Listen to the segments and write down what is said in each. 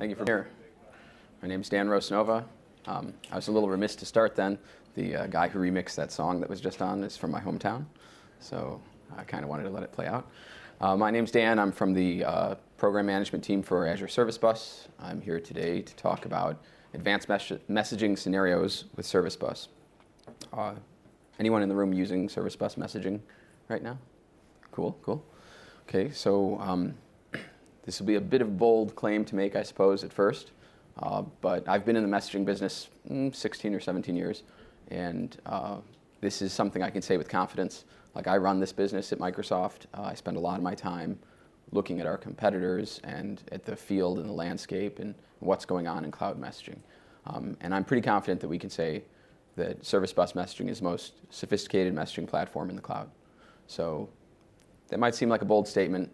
Thank you for being here. My name's Dan Rosnova. I was a little remiss to start then. The guy who remixed that song that was just on is from my hometown, so I kind of wanted to let it play out. My name's Dan. I'm from the program management team for Azure Service Bus. I'm here today to talk about advanced messaging scenarios with Service Bus. Anyone in the room using Service Bus messaging right now? Cool, cool. Okay, so this will be a bit of a bold claim to make, I suppose, at first. But I've been in the messaging business 16 or 17 years, and this is something I can say with confidence. Like, I run this business at Microsoft. I spend a lot of my time looking at our competitors and at the field and the landscape and what's going on in cloud messaging. And I'm pretty confident that we can say that Service Bus messaging is the most sophisticated messaging platform in the cloud. So that might seem like a bold statement.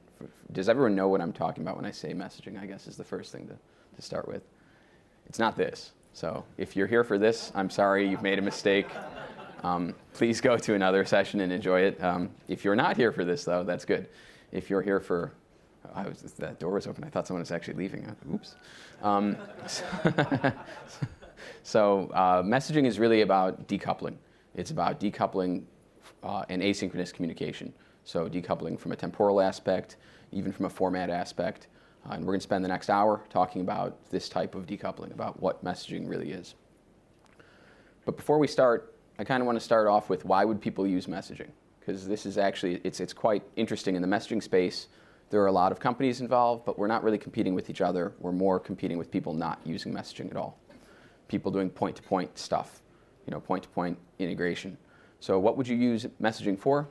Does everyone know what I'm talking about when I say messaging, I guess, is the first thing to start with. It's not this. So if you're here for this, I'm sorry, you've made a mistake. Please go to another session and enjoy it. If you're not here for this, though, that's good. If you're here for, that door was open. I thought someone was actually leaving. Oops. So messaging is really about decoupling. It's about decoupling and asynchronous communication. So decoupling from a temporal aspect, even from a format aspect. And we're going to spend the next hour talking about this type of decoupling, about what messaging really is. But before we start, I kind of want to start off with why would people use messaging? Because this is actually, it's quite interesting. In the messaging space, there are a lot of companies involved, but we're not really competing with each other. We're more competing with people not using messaging at all. People doing point-to-point stuff, point-to-point integration. So what would you use messaging for?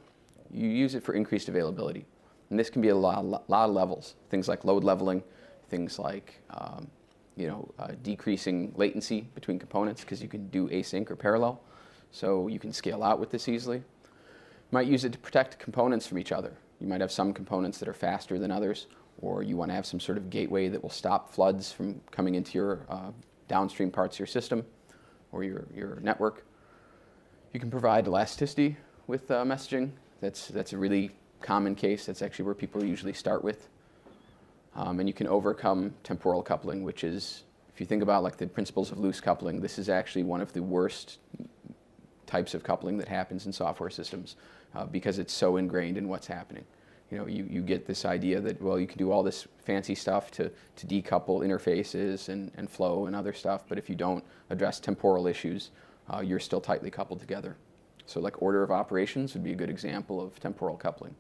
You use it for increased availability. And this can be a lot of levels. Things like load leveling, things like decreasing latency between components, because you can do async or parallel. So you can scale out with this easily. You might use it to protect components from each other. You might have some components that are faster than others, or you want to have some sort of gateway that will stop floods from coming into your downstream parts of your system or your network. You can provide elasticity with messaging. That's a really common case. That's actually where people usually start with. And you can overcome temporal coupling, which is, if you think about like the principles of loose coupling, this is actually one of the worst types of coupling that happens in software systems because it's so ingrained in what's happening. You get this idea that, well, you can do all this fancy stuff to decouple interfaces and flow and other stuff, but if you don't address temporal issues, you're still tightly coupled together. So like order of operations would be a good example of temporal coupling.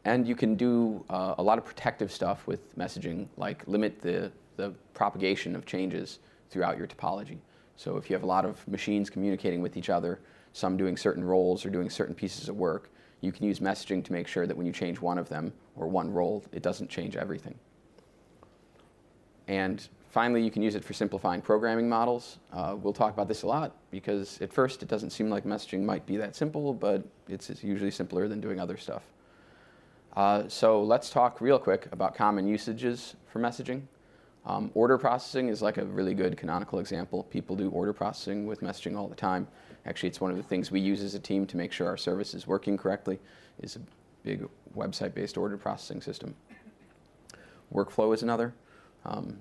And you can do a lot of protective stuff with messaging, like limit the propagation of changes throughout your topology. So if you have a lot of machines communicating with each other, some doing certain roles or doing certain pieces of work, you can use messaging to make sure that when you change one of them or one role, it doesn't change everything. And finally, you can use it for simplifying programming models. We'll talk about this a lot because at first it doesn't seem like messaging might be that simple, but it's usually simpler than doing other stuff. So let's talk real quick about common usages for messaging. Order processing is like a really good canonical example. People do order processing with messaging all the time. Actually, it's one of the things we use as a team to make sure our service is working correctly, is a big website-based order processing system. Workflow is another.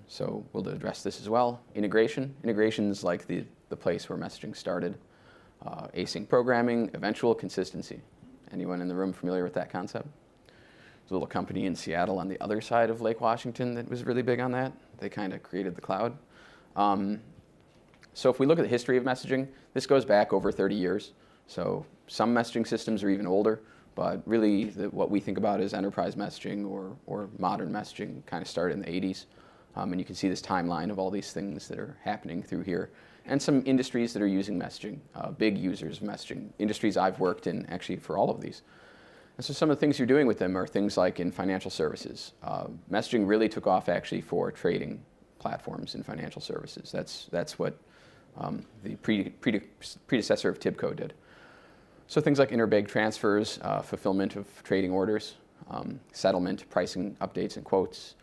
So we'll address this as well. Integration. Integration is like the place where messaging started. Async programming, eventual consistency. Anyone in the room familiar with that concept? There's a little company in Seattle on the other side of Lake Washington that was really big on that. They kind of created the cloud. So if we look at the history of messaging, this goes back over 30 years. So some messaging systems are even older, but really what we think about as enterprise messaging or modern messaging kind of started in the 80s. And you can see this timeline of all these things that are happening through here. And some industries that are using messaging, big users of messaging, industries I've worked in actually for all of these. And so some of the things you're doing with them are things like in financial services. Messaging really took off actually for trading platforms in financial services. That's what the predecessor of TIBCO did. So things like interbank transfers, fulfillment of trading orders, settlement, pricing updates and quotes.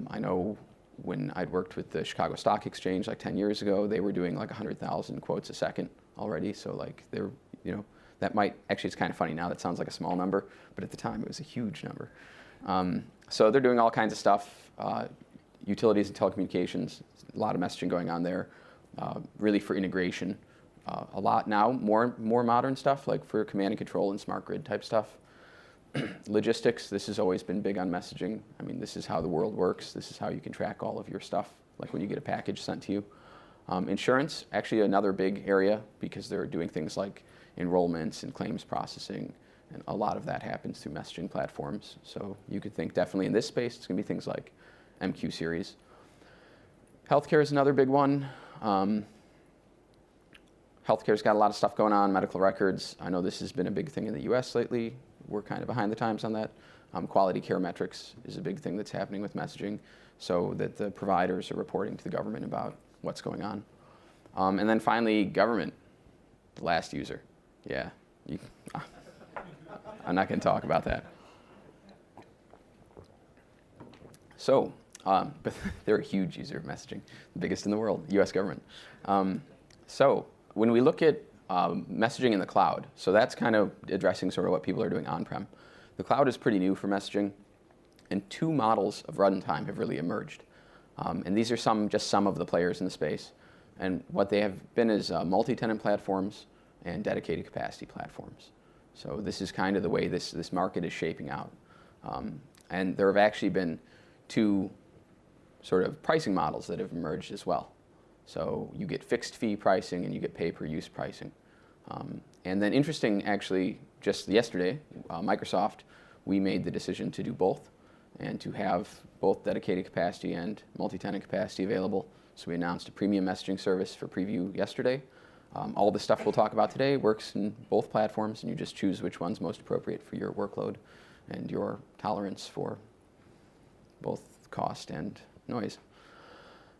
I know when I'd worked with the Chicago Stock Exchange like 10 years ago, they were doing like 100,000 quotes a second already. So like they're, that might, actually it's kind of funny now, that sounds like a small number, but at the time it was a huge number. So they're doing all kinds of stuff. utilities and telecommunications, a lot of messaging going on there, really for integration. A lot now, more modern stuff, like for command and control and smart grid type stuff. Logistics, this has always been big on messaging. I mean, this is how the world works. This is how you can track all of your stuff, like when you get a package sent to you. Insurance, actually another big area, because they're doing things like enrollments and claims processing, and a lot of that happens through messaging platforms. So you could think definitely in this space, it's going to be things like MQ series. Healthcare is another big one. Healthcare's got a lot of stuff going on, medical records. I know this has been a big thing in the US lately. We're kind of behind the times on that. Quality care metrics is a big thing that's happening with messaging, so that the providers are reporting to the government about what's going on. And then finally, government, the last user. Yeah, I'm not going to talk about that. So, but they're a huge user of messaging, the biggest in the world, US government. So when we look at messaging in the cloud, so that's kind of addressing sort of what people are doing on-prem. The cloud is pretty new for messaging, and two models of runtime have really emerged. And these are just some of the players in the space. And what they have been is multi-tenant platforms and dedicated capacity platforms. So this is kind of the way this market is shaping out. And there have actually been two sort of pricing models that have emerged as well. So you get fixed fee pricing and you get pay-per-use pricing. And then interesting, actually, just yesterday, Microsoft, we made the decision to do both and to have both dedicated capacity and multi-tenant capacity available. So we announced a premium messaging service for preview yesterday. All the stuff we'll talk about today works in both platforms, and you just choose which one's most appropriate for your workload and your tolerance for both cost and noise.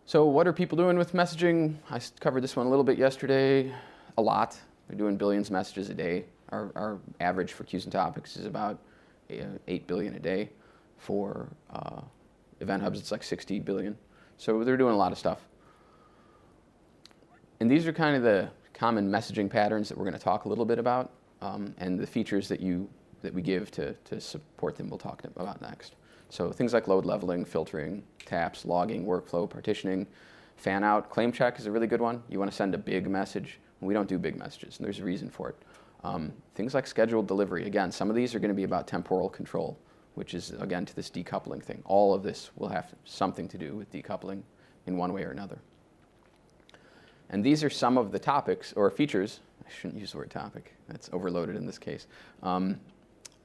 So what are people doing with messaging? I covered this one a little bit yesterday. A lot. They're doing billions of messages a day. Our average for queues and topics is about 8 billion a day. For Event Hubs, it's like 60 billion. So they're doing a lot of stuff. And these are kind of the common messaging patterns that we're going to talk a little bit about, and the features that we give to support them we'll talk about next. So things like load leveling, filtering, taps, logging, workflow, partitioning, fan out. Claim check is a really good one. You want to send a big message. We don't do big messages, and there's a reason for it. Things like scheduled delivery. Again, some of these are going to be about temporal control, which is, again, to this decoupling thing. All of this will have something to do with decoupling in one way or another. And these are some of the topics or features. I shouldn't use the word topic. That's overloaded in this case. Some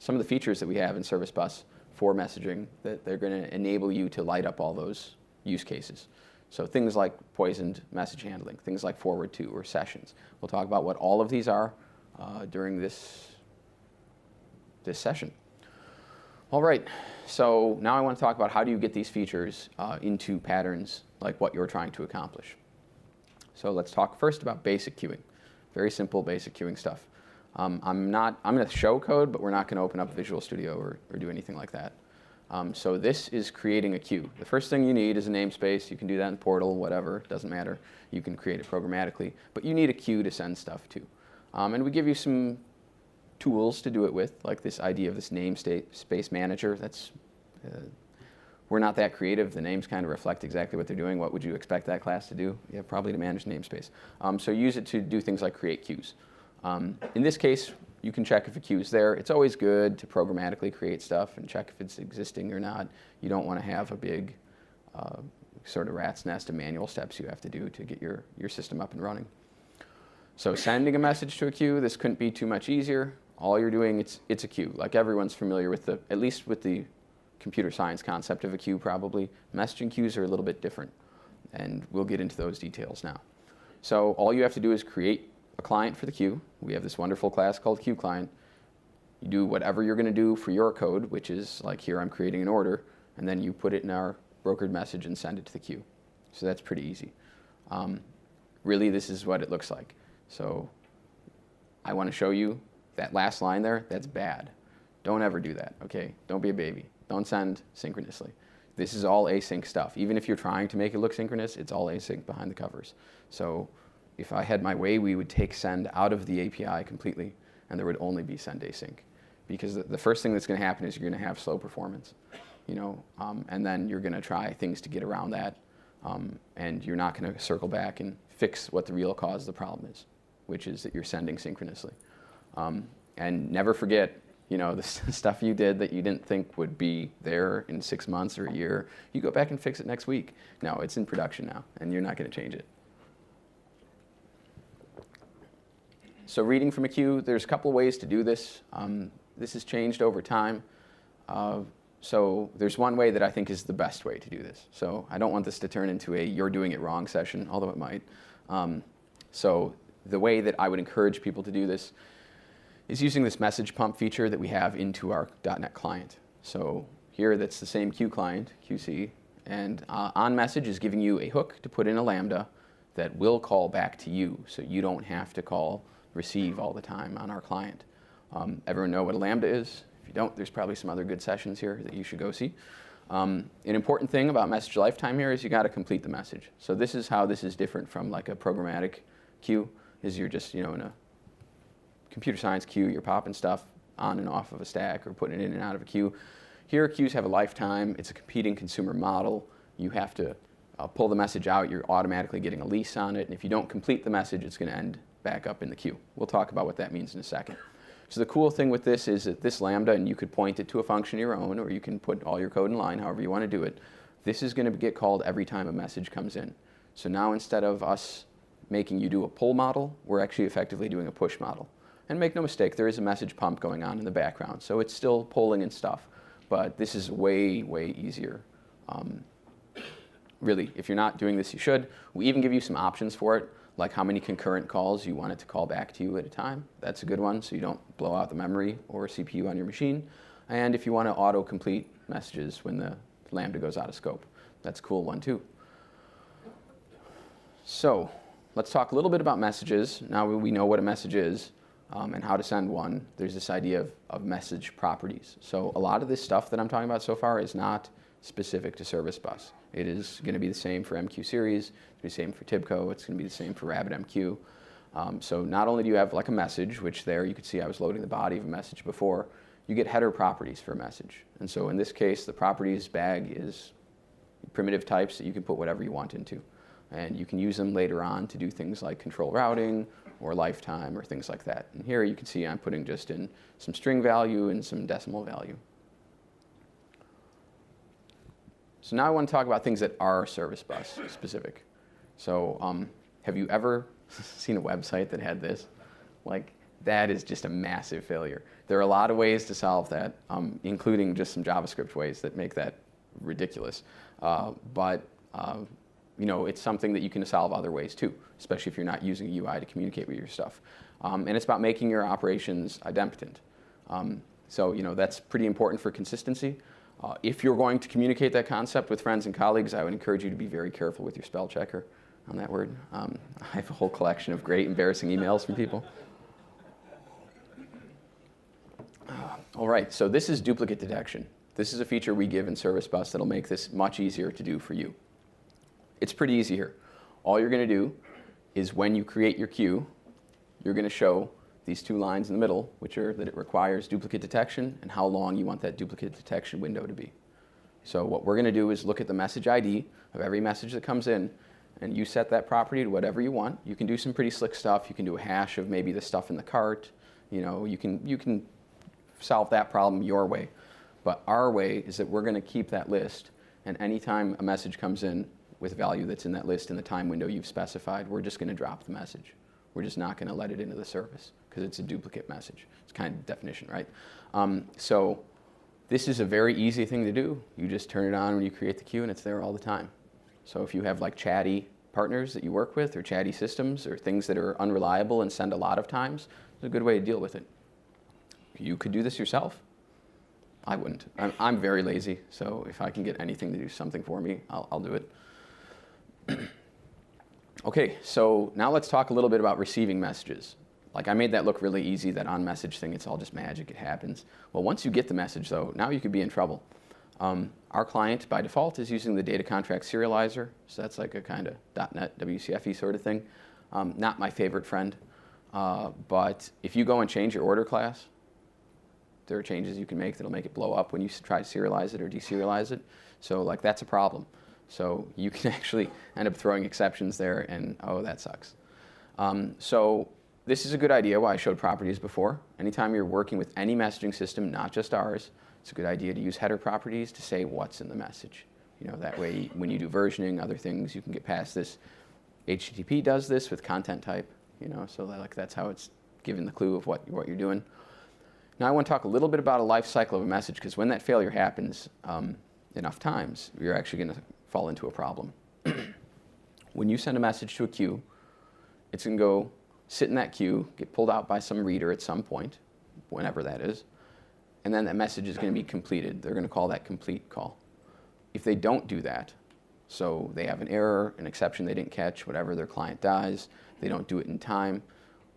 of the features that we have in Service Bus for messaging that they're going to enable you to light up all those use cases. So things like poisoned message handling, things like forward to or sessions. We'll talk about what all of these are during this session. All right, so now I want to talk about how do you get these features into patterns like what you're trying to accomplish. So let's talk first about basic queuing. Very simple basic queuing stuff. I'm going to show code, but we're not going to open up Visual Studio or do anything like that. So this is creating a queue. The first thing you need is a namespace. You can do that in Portal, whatever, doesn't matter. You can create it programmatically, but you need a queue to send stuff to. And we give you some tools to do it with, like this idea of this namespace manager. That's we're not that creative. The names kind of reflect exactly what they're doing. What would you expect that class to do? Yeah, probably to manage namespace. So use it to do things like create queues. In this case, you can check if a queue is there. It's always good to programmatically create stuff and check if it's existing or not. You don't want to have a big sort of rat's nest of manual steps you have to do to get your system up and running. So sending a message to a queue, this couldn't be too much easier. All you're doing, it's a queue. Like everyone's familiar with at least with the computer science concept of a queue probably. Messaging queues are a little bit different, and we'll get into those details now. So all you have to do is create a client for the queue. We have this wonderful class called queue client. You do whatever you're going to do for your code, which is like here I'm creating an order, and then you put it in our brokered message and send it to the queue. So that's pretty easy. Really, this is what it looks like. So I want to show you that last line there. That's bad. Don't ever do that, okay? Don't be a baby. Don't send synchronously. This is all async stuff. Even if you're trying to make it look synchronous, it's all async behind the covers. So if I had my way, we would take send out of the API completely, and there would only be send async. Because the first thing that's going to happen is you're going to have slow performance. and then you're going to try things to get around that, and you're not going to circle back and fix what the real cause of the problem is, which is that you're sending synchronously. And never forget, the stuff you did that you didn't think would be there in 6 months or a year, you go back and fix it next week. No, it's in production now, and you're not going to change it. So reading from a queue, there's a couple of ways to do this. This has changed over time. So there's one way that I think is the best way to do this. So I don't want this to turn into a you're doing it wrong session, although it might. So the way that I would encourage people to do this is using this message pump feature that we have into our .NET client. So here that's the same queue client, QC, and onMessage is giving you a hook to put in a Lambda that will call back to you, so you don't have to call receive all the time on our client. Everyone know what a Lambda is? If you don't, there's probably some other good sessions here that you should go see. An important thing about message lifetime here is you got to complete the message. So this is how this is different from like a programmatic queue, is you're just in a computer science queue, you're popping stuff on and off of a stack or putting it in and out of a queue. Here, queues have a lifetime. It's a competing consumer model. You have to pull the message out. You're automatically getting a lease on it. And if you don't complete the message, it's going to end back up in the queue. We'll talk about what that means in a second. So the cool thing with this is that this Lambda, and you could point it to a function of your own, or you can put all your code in line, however you want to do it. This is going to get called every time a message comes in. So now instead of us making you do a pull model, we're actually effectively doing a push model. And make no mistake, there is a message pump going on in the background. So it's still polling and stuff. But this is way, way easier. Really, if you're not doing this, you should. We even give you some options for it, like how many concurrent calls you want it to call back to you at a time. That's a good one, so you don't blow out the memory or CPU on your machine. And if you want to auto-complete messages when the Lambda goes out of scope, that's a cool one too. So let's talk a little bit about messages. Now we know what a message is. And how to send one. There's this idea of message properties. So a lot of this stuff that I'm talking about so far is not specific to Service Bus. It is going to be the same for MQ series, it's going to be the same for TIBCO, it's going to be the same for RabbitMQ. So not only do you have like a message, which there you could see I was loading the body of a message before, you get header properties for a message. And so in this case, the properties bag is primitive types that you can put whatever you want into. And you can use them later on to do things like control routing, or lifetime, or things like that. And here you can see I'm putting just in some string value and some decimal value. So now I want to talk about things that are Service Bus specific. So have you ever seen a website that had this? Like, that is just a massive failure. There are a lot of ways to solve that, including just some JavaScript ways that make that ridiculous. It's something that you can solve other ways too, especially if you're not using a UI to communicate with your stuff. And it's about making your operations idempotent. So that's pretty important for consistency. If you're going to communicate that concept with friends and colleagues, I would encourage you to be very careful with your spell checker on that word. I have a whole collection of great embarrassing emails from people. All right, so this is duplicate detection. This is a feature we give in Service Bus that'll make this much easier to do for you. It's pretty easy here. All you're going to do is when you create your queue, you're going to show these two lines in the middle, which are that it requires duplicate detection and how long you want that duplicate detection window to be. So what we're going to do is look at the message ID of every message that comes in, and you set that property to whatever you want. You can do some pretty slick stuff. You can do a hash of maybe the stuff in the cart. You can solve that problem your way. But our way is that we're going to keep that list, and anytime a message comes in with value that's in that list in the time window you've specified, we're just going to drop the message. We're just not going to let it into the service because it's a duplicate message. It's kind of definition, right? So this is a very easy thing to do. You just turn it on when you create the queue, and it's there all the time. So if you have like chatty partners that you work with, or chatty systems, or things that are unreliable and send a lot of times, it's a good way to deal with it. You could do this yourself. I wouldn't. I'm very lazy, so if I can get anything to do something for me, I'll do it. Okay, so now let's talk a little bit about receiving messages. Like I made that look really easy, that on-message thing, it's all just magic, it happens. Well, once you get the message though, now you could be in trouble. Our client by default is using the data contract serializer, so that's like a kind of .NET WCF-y sort of thing. Not my favorite friend, but if you go and change your order class There are changes you can make that'll make it blow up when you try to serialize it or deserialize it. So like that's a problem. So you can actually end up throwing exceptions there, and oh, that sucks. So this is a good idea why I showed properties before. Anytime you're working with any messaging system, not just ours, it's a good idea to use header properties to say what's in the message. That way when you do versioning, other things, you can get past this. HTTP does this with content type, so like that's how it's given the clue of what you're doing. Now I want to talk a little bit about a life cycle of a message, because when that failure happens enough times, you're actually going to fall into a problem. When you send a message to a queue, it's going to go sit in that queue, get pulled out by some reader at some point, whenever that is, and then that message is going to be completed. They're going to call that complete call. If they don't do that, so they have an error, an exception they didn't catch, whatever, their client dies, they don't do it in time,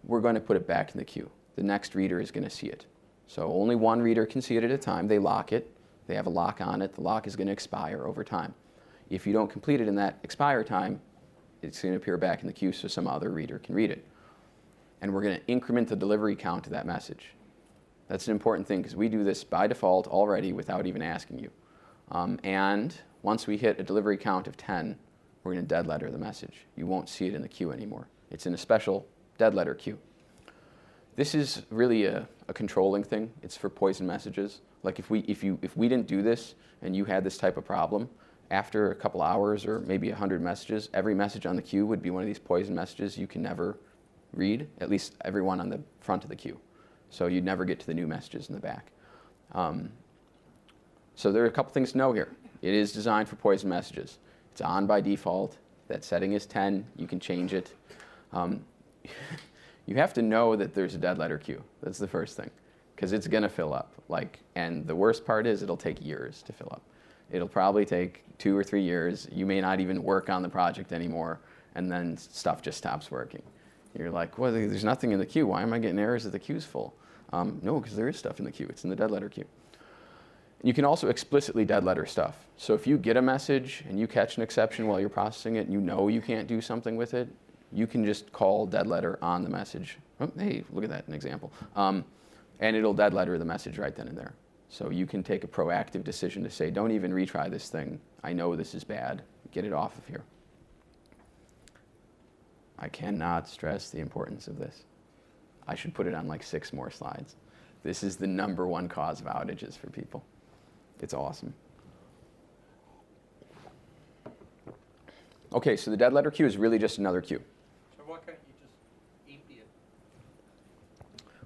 we're going to put it back in the queue. The next reader is going to see it. So only one reader can see it at a time. They lock it. They have a lock on it. The lock is going to expire over time. If you don't complete it in that expire time, it's going to appear back in the queue so some other reader can read it. And we're going to increment the delivery count of that message. That's an important thing, because we do this by default already without even asking you. And once we hit a delivery count of 10, we're going to dead letter the message. You won't see it in the queue anymore. It's in a special dead letter queue. This is really a controlling thing. It's for poison messages. Like if we didn't do this and you had this type of problem, after a couple hours or maybe 100 messages, every message on the queue would be one of these poison messages you can never read, at least everyone on the front of the queue. So you'd never get to the new messages in the back. So there are a couple things to know here. It is designed for poison messages. It's on by default. That setting is 10. You can change it. You have to know that there's a dead letter queue. That's the first thing, because it's going to fill up. And the worst part is it'll take years to fill up. It'll probably take 2 or 3 years. You may not even work on the project anymore, and then stuff just stops working. You're like, well, there's nothing in the queue. Why am I getting errors if the queue's full? No, because there is stuff in the queue. It's in the dead letter queue. You can also explicitly dead letter stuff. So if you get a message and you catch an exception while you're processing it and you know you can't do something with it, you can just call dead letter on the message. Oh, hey, look at that, an example. And it'll dead letter the message right then and there. So you can take a proactive decision to say, don't even retry this thing. I know this is bad. Get it off of here. I cannot stress the importance of this. I should put it on like 6 more slides. This is the #1 cause of outages for people. It's awesome. Okay, so the dead letter queue is really just another queue. So why can't you just empty it?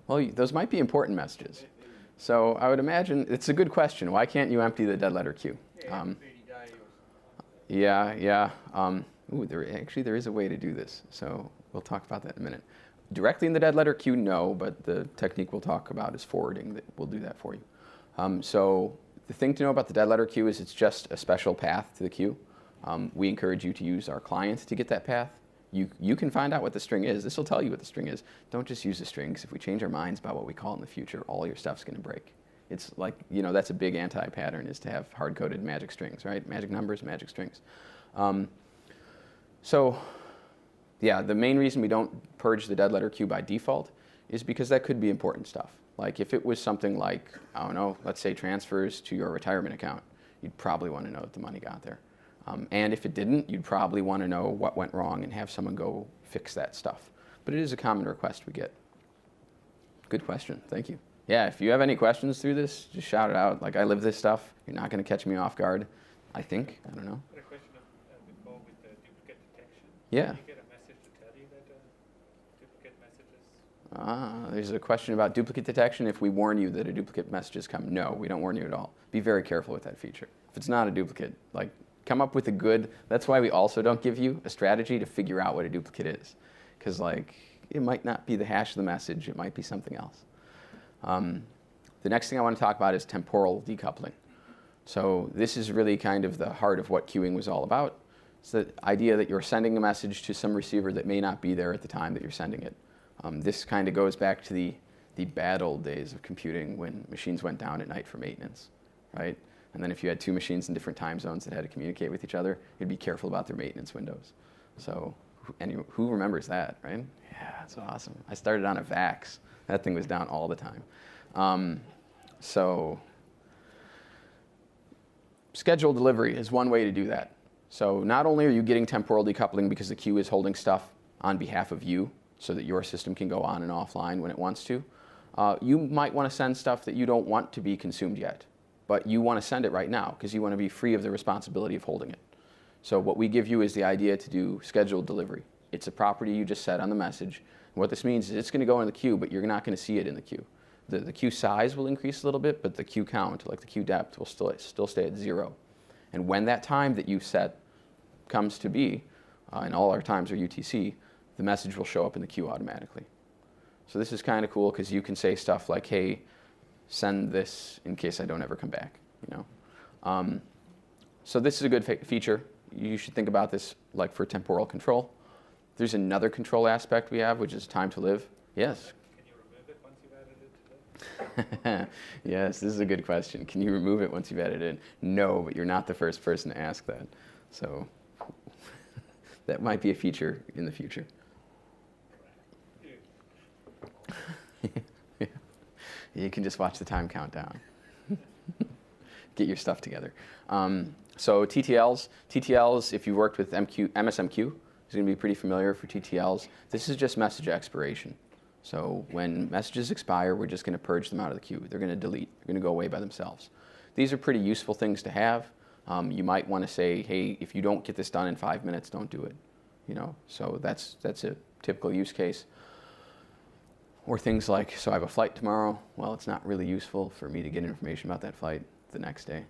Well, those might be important messages. So I would imagine, it's a good question. Why can't you empty the dead letter queue? Yeah, 30 days or something. Yeah. There is a way to do this. So we'll talk about that in a minute. Directly in the dead letter queue, no, but the technique we'll talk about is forwarding. That will do that for you. So the thing to know about the dead letter queue is it's just a special path to the queue. We encourage you to use our client to get that path. You can find out what the string is. This will tell you what the string is. Don't just use the string, because if we change our minds about what we call it in the future, all your stuff's going to break. It's like, that's a big anti-pattern, is to have hard-coded magic strings, right? Magic numbers, magic strings. So yeah, the main reason we don't purge the dead letter queue by default is because that could be important stuff. Like if it was something like, I don't know, let's say transfers to your retirement account, you'd probably want to know that the money got there. And if it didn't, you'd probably want to know what went wrong and have someone go fix that stuff. But it is a common request we get. Good question. Thank you. Yeah, if you have any questions through this, just shout it out. Like, I live this stuff. You're not going to catch me off guard, I think. I don't know. I had a question before with the duplicate detection. Yeah. Did you get a message to tell you that duplicate messages? There's a question about duplicate detection. If we warn you that a duplicate message has come, no, we don't warn you at all. Be very careful with that feature. If it's not a duplicate, come up with a good, that's why we also don't give you a strategy to figure out what a duplicate is. Because it might not be the hash of the message, it might be something else. The next thing I want to talk about is temporal decoupling. So this is really kind of the heart of what queuing was all about. It's the idea that you're sending a message to some receiver that may not be there at the time that you're sending it. This kind of goes back to the bad old days of computing when machines went down at night for maintenance, right? And then if you had 2 machines in different time zones that had to communicate with each other, you'd be careful about their maintenance windows. So who remembers that, right? Yeah, that's awesome. I started on a VAX. That thing was down all the time. So scheduled delivery is one way to do that. So not only are you getting temporal decoupling because the queue is holding stuff on behalf of you so that your system can go on and offline when it wants to, you might want to send stuff that you don't want to be consumed yet, but you want to send it right now because you want to be free of the responsibility of holding it. So what we give you is the idea to do scheduled delivery. It's a property you just set on the message. And what this means is it's going to go in the queue, but you're not going to see it in the queue. The queue size will increase a little bit, but the queue count, like the queue depth, will still stay at 0. And when that time that you set comes to be, and all our times are UTC, the message will show up in the queue automatically. So this is kind of cool because you can say stuff like, hey, send this in case I don't ever come back. So this is a good feature. You should think about this like for temporal control. There's another control aspect we have, which is time to live. Yes? Can you remove it once you've added it to the? Yes, this is a good question. Can you remove it once you've added it in? No, but you're not the first person to ask that. So that might be a feature in the future. You can just watch the time count down. Get your stuff together. So TTLs, if you worked with MSMQ, is going to be pretty familiar for TTLs. This is just message expiration. So when messages expire, we're just going to purge them out of the queue. They're going to delete. They're going to go away by themselves. These are pretty useful things to have. You might want to say, hey, if you don't get this done in 5 minutes, don't do it. So that's a typical use case. Or things like, so I have a flight tomorrow. Well, it's not really useful for me to get information about that flight the next day.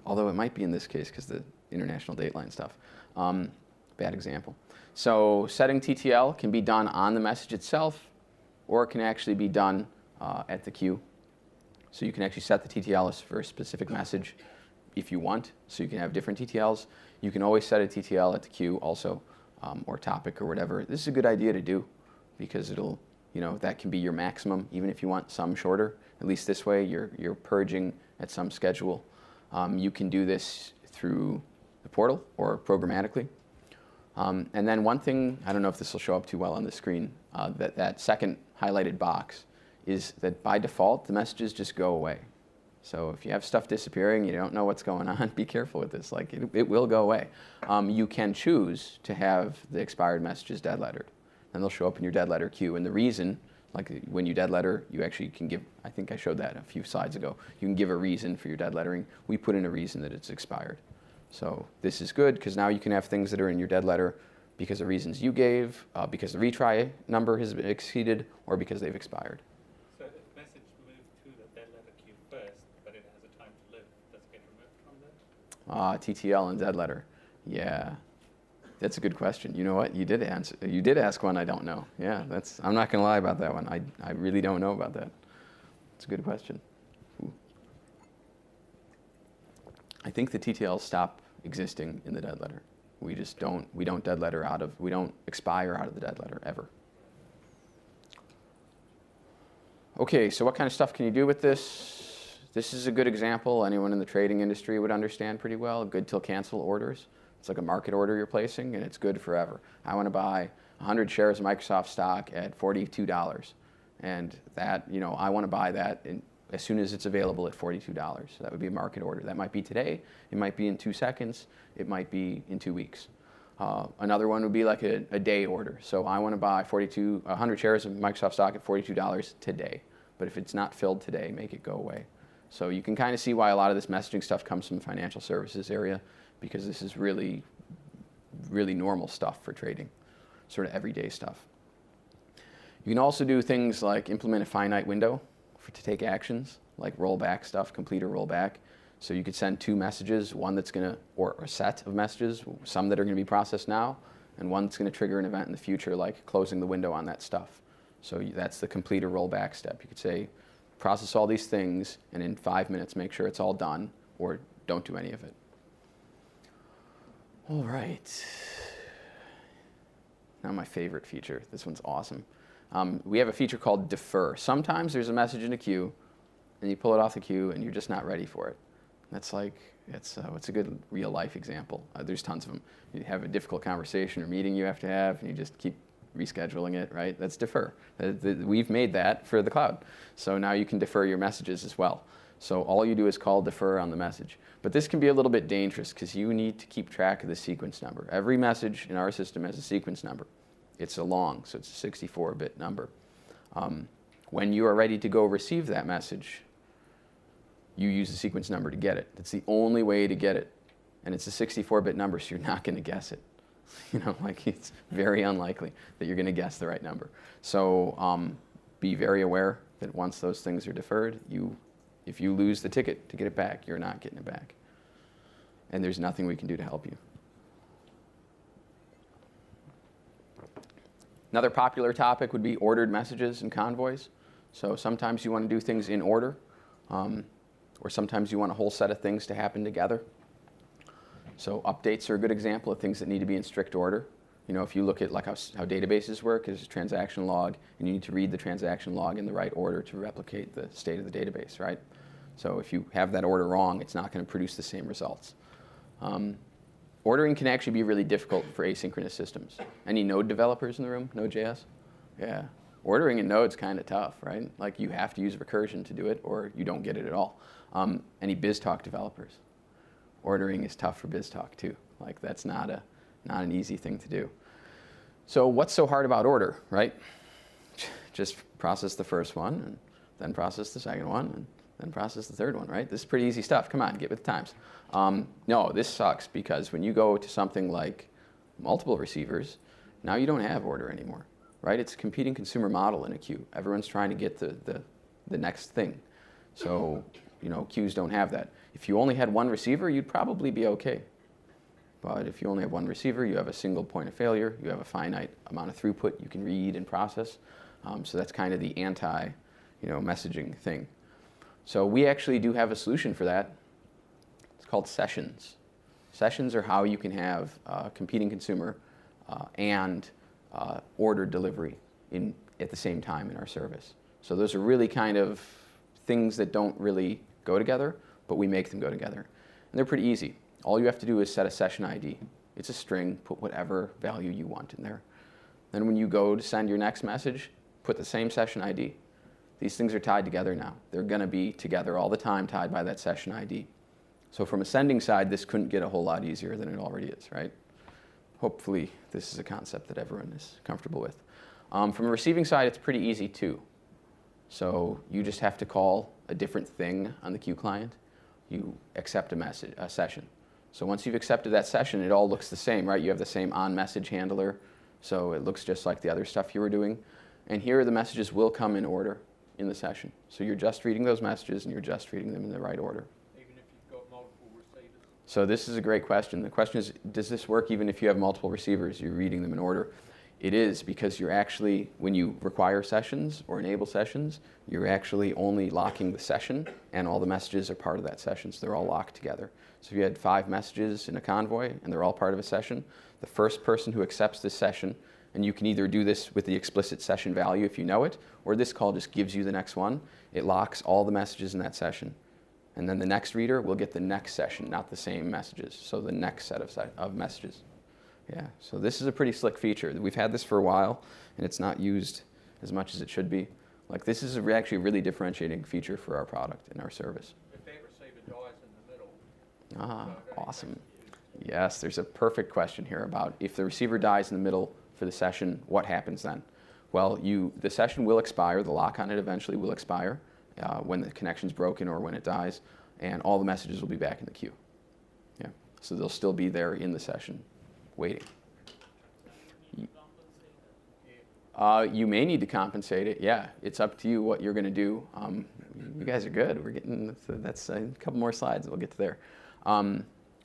Although it might be in this case because the international dateline stuff. Bad example. So setting TTL can be done on the message itself, or it can actually be done at the queue. So you can actually set the TTL for a specific message if you want. So you can have different TTLs. You can always set a TTL at the queue also, or topic or whatever. This is a good idea to do because it'll, that can be your maximum, even if you want some shorter. At least this way, you're purging at some schedule. You can do this through the portal or programmatically. And then one thing, I don't know if this will show up too well on the screen, that second highlighted box is that by default, the messages just go away. So if you have stuff disappearing, you don't know what's going on, be careful with this. Like it will go away. You can choose to have the expired messages dead lettered. And they'll show up in your dead letter queue. And the reason, like when you dead letter, you actually can give, I think I showed that a few slides ago, you can give a reason for your dead lettering. We put in a reason that it's expired. So this is good because now you can have things that are in your dead letter because of reasons you gave, because the retry number has been exceeded, or because they've expired. So if message moved to the dead letter queue first, but it has a time to live, does it get removed from that? TTL and dead letter. Yeah. That's a good question. You know what? You did answer. You did ask one I don't know. Yeah, I'm not going to lie about that one. I really don't know about that. It's a good question. Ooh. I think the TTLs stop existing in the dead letter. We don't dead letter we don't expire out of the dead letter ever. Okay, so what kind of stuff can you do with this? This is a good example. Anyone in the trading industry would understand pretty well. Good till cancel orders. It's like a market order you're placing, and it's good forever. I want to buy 100 shares of Microsoft stock at $42. And that, I want to buy that as soon as it's available at $42. So that would be a market order. That might be today. It might be in 2 seconds. It might be in 2 weeks. Another one would be like a day order. So I want to buy 100 shares of Microsoft stock at $42 today. But if it's not filled today, make it go away. So you can kind of see why a lot of this messaging stuff comes from the financial services area, because this is really, really normal stuff for trading, sort of everyday stuff. You can also do things like implement a finite window to take actions, like rollback stuff, complete or rollback. So you could send 2 messages, one that's going to, or a set of messages, some that are going to be processed now, and one that's going to trigger an event in the future, like closing the window on that stuff. So that's the complete or rollback step. You could say, process all these things, and in 5 minutes make sure it's all done, or don't do any of it. All right. Now my favorite feature. This one's awesome. We have a feature called defer. Sometimes there's a message in a queue, and you pull it off the queue, and you're just not ready for it. That's like, it's a good real-life example. There's tons of them. You have a difficult conversation or meeting you have to have, and you just keep rescheduling it, right? That's defer. We've made that for the cloud. So now you can defer your messages as well. So all you do is call defer on the message. But this can be a little bit dangerous because you need to keep track of the sequence number. Every message in our system has a sequence number. It's a long, so it's a 64-bit number. When you are ready to go receive that message, you use the sequence number to get it. It's the only way to get it. And it's a 64-bit number, so you're not going to guess it. Like it's very unlikely that you're going to guess the right number. So be very aware that once those things are deferred, if you lose the ticket to get it back, you're not getting it back. And there's nothing we can do to help you. Another popular topic would be ordered messages and convoys. So sometimes you want to do things in order, or sometimes you want a whole set of things to happen together. So updates are a good example of things that need to be in strict order. If you look at like how databases work, there's a transaction log, and you need to read the transaction log in the right order to replicate the state of the database, right? So if you have that order wrong, it's not going to produce the same results. Ordering can actually be really difficult for asynchronous systems. Any Node developers in the room? Node.js? Yeah. Ordering in Node's kind of tough, right? Like you have to use recursion to do it, or you don't get it at all. Any BizTalk developers? Ordering is tough for BizTalk too. Like that's not an easy thing to do. So what's so hard about order, right? Just process the first one, and then process the second one, and then process the third one, right? This is pretty easy stuff. Come on, get with the times. No, this sucks because when you go to something like multiple receivers, now you don't have order anymore, right? It's a competing consumer model in a queue. Everyone's trying to get the next thing. So, queues don't have that. If you only had one receiver, you'd probably be okay. But if you only have one receiver, you have a single point of failure, you have a finite amount of throughput you can read and process. So that's kind of the anti-messaging thing. So we actually do have a solution for that. It's called sessions. Sessions are how you can have competing consumer and order delivery at the same time in our service. So those are really kind of things that don't really go together, but we make them go together. And they're pretty easy. All you have to do is set a session ID. It's a string, put whatever value you want in there. Then when you go to send your next message, put the same session ID. These things are tied together now. They're going to be together all the time, tied by that session ID. So from a sending side, this couldn't get a whole lot easier than it already is, right? Hopefully, this is a concept that everyone is comfortable with. From a receiving side, it's pretty easy too. So you just have to call a different thing on the queue client. You accept a session. So once you've accepted that session, it all looks the same, right? You have the same on-message handler, so it looks just like the other stuff you were doing. And here the messages will come in order in the session. So you're just reading those messages, and you're just reading them in the right order. Even if you've got multiple receivers? So this is a great question. The question is, does this work even if you have multiple receivers? You're reading them in order. It is, because you're actually, when you require sessions or enable sessions, you're actually only locking the session, and all the messages are part of that session, so they're all locked together. So if you had 5 messages in a convoy, and they're all part of a session, the first person who accepts this session, and you can either do this with the explicit session value if you know it, or this call just gives you the next one. It locks all the messages in that session. And then the next reader will get the next session, not the same messages, so the next set of messages. Yeah, so this is a pretty slick feature. We've had this for a while, and it's not used as much as it should be. Like, this is actually a really differentiating feature for our product and our service. If that receiver dies in the middle. Awesome. Yes, there's a perfect question here about if the receiver dies in the middle for the session, what happens then? Well, the session will expire. The lock on it eventually will expire when the connection's broken or when it dies, and all the messages will be back in the queue. Yeah, so they'll still be there in the session, waiting. You may need to compensate it. Yeah, it's up to you what you're going to do. You guys are good. We're getting that's a couple more slides. We'll get to there.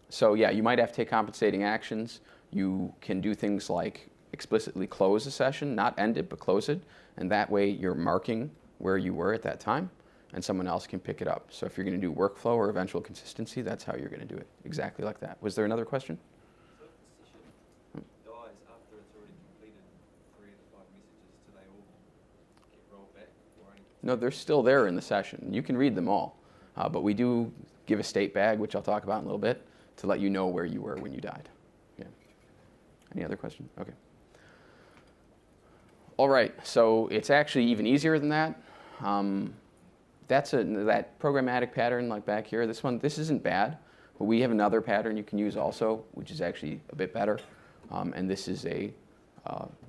So yeah, you might have to take compensating actions. You can do things like explicitly close a session, not end it, but close it, and that way you're marking where you were at that time, and someone else can pick it up. So if you're going to do workflow or eventual consistency, that's how you're going to do it, exactly like that. Was there another question? So if the session dies after it's already completed 3 of the 5 messages, do they all get rolled back? Or only? No, they're still there in the session. You can read them all, but we do give a state bag, which I'll talk about in a little bit, to let you know where you were when you died. Yeah. Any other question? Okay. All right, so it's actually even easier than that. That programmatic pattern like back here, this isn't bad, but we have another pattern you can use also, which is actually a bit better. And this is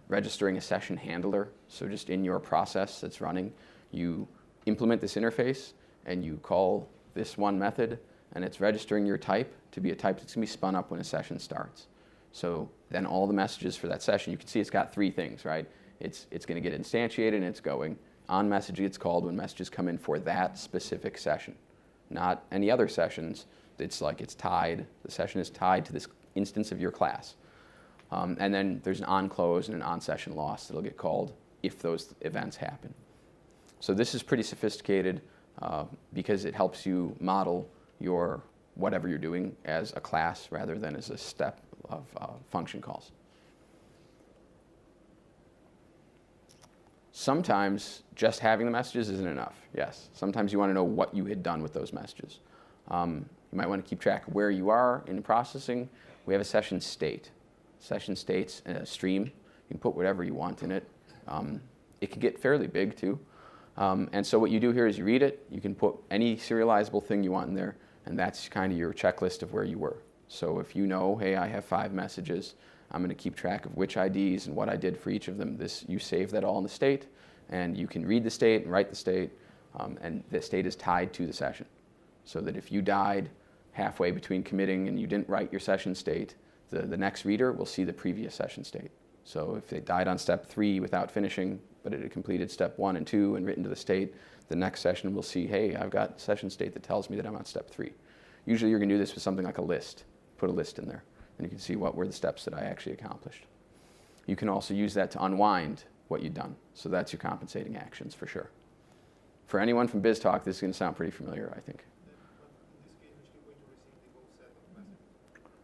registering a session handler. So just in your process that's running, you implement this interface and you call this one method, and it's registering your type to be a type that's going to be spun up when a session starts. So then all the messages for that session, you can see it's got three things, right? It's going to get instantiated and it's going. On message gets called when messages come in for that specific session, not any other sessions. It's tied. The session is tied to this instance of your class. And then there's an on-close and an on-session loss that'll get called if those events happen. So this is pretty sophisticated because it helps you model your whatever you're doing as a class rather than as a step of function calls. Sometimes just having the messages isn't enough, yes. Sometimes you want to know what you had done with those messages. You might want to keep track of where you are in processing. We have a session state. Session state's a stream. You can put whatever you want in it. It can get fairly big too. And so what you do here is you read it. You can put any serializable thing you want in there, and that's kind of your checklist of where you were. So if you know, hey, I have 5 messages, I'm going to keep track of which IDs and what I did for each of them. You save that all in the state, and you can read the state and write the state, and the state is tied to the session. So that if you died halfway between committing and you didn't write your session state, the next reader will see the previous session state. So if they died on step 3 without finishing, but it had completed step 1 and 2 and written to the state, the next session will see, hey, I've got session state that tells me that I'm on step 3. Usually you're going to do this with something like a list. Put a list in there, and you can see what were the steps that I actually accomplished. You can also use that to unwind what you've done. So that's your compensating actions for sure. For anyone from BizTalk, this is going to sound pretty familiar, I think.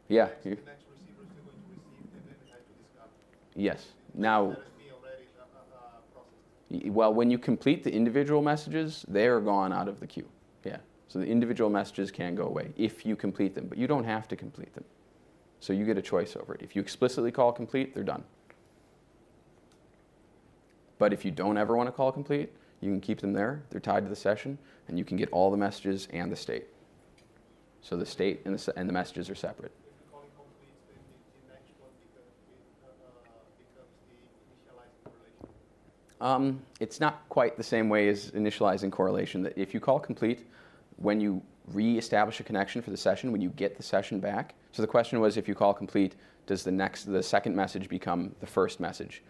Yeah. Yes. Now, well, when you complete the individual messages, they are gone out of the queue. Yeah. So the individual messages can go away if you complete them, but you don't have to complete them. So you get a choice over it. If you explicitly call complete, they're done. But if you don't ever want to call complete, you can keep them there. They're tied to the session, and you can get all the messages and the state. So the state and the messages are separate. If you call it complete, then the next one becomes the initializing correlation. It's not quite the same way as initializing correlation. That if you call complete, when you re-establish a connection for the session, when you get the session back. So the question was, if you call complete, does the second message become the first message?